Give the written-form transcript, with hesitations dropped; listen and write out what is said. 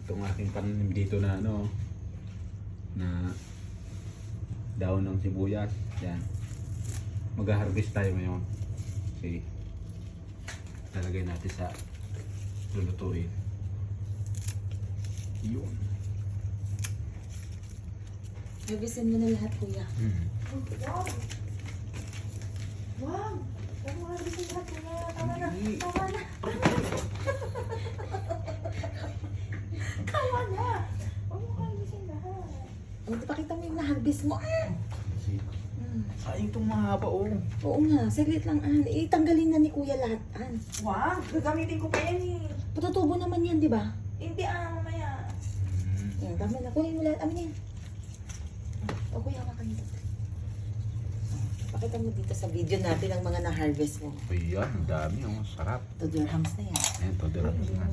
Itong aking pananim dito na ano, na daon ng sibuyas. Yan. Mag-harvest tayo ngayon. Okay. Lalagay natin sa lulutuin. Yun. Harvestin mo na lahat, kuya. Wow! Wow! Huwag mo harvestin lahat, kuya. Tama na. Hindi. Tama na. Tama na. Huwag mo harvestin lahat. Ang pakita mo yung na-harvest mo. Kasi, sayang itong mahaba oh. Oo nga, saglit lang, An. Itanggalin na ni kuya lahat, An. Wow! Gagamitin ko pa yan eh. Patutubo naman yan, di ba? Hindi mamaya. Yan, tama na. Kunin mo lahat. Amin yan. O kuya, hawakan dito. Pakita mo dito sa video natin ang mga na-harvest mo. Ayan, ang dami oh. Sarap. To dirhams na yan. Ayan, to the rams na.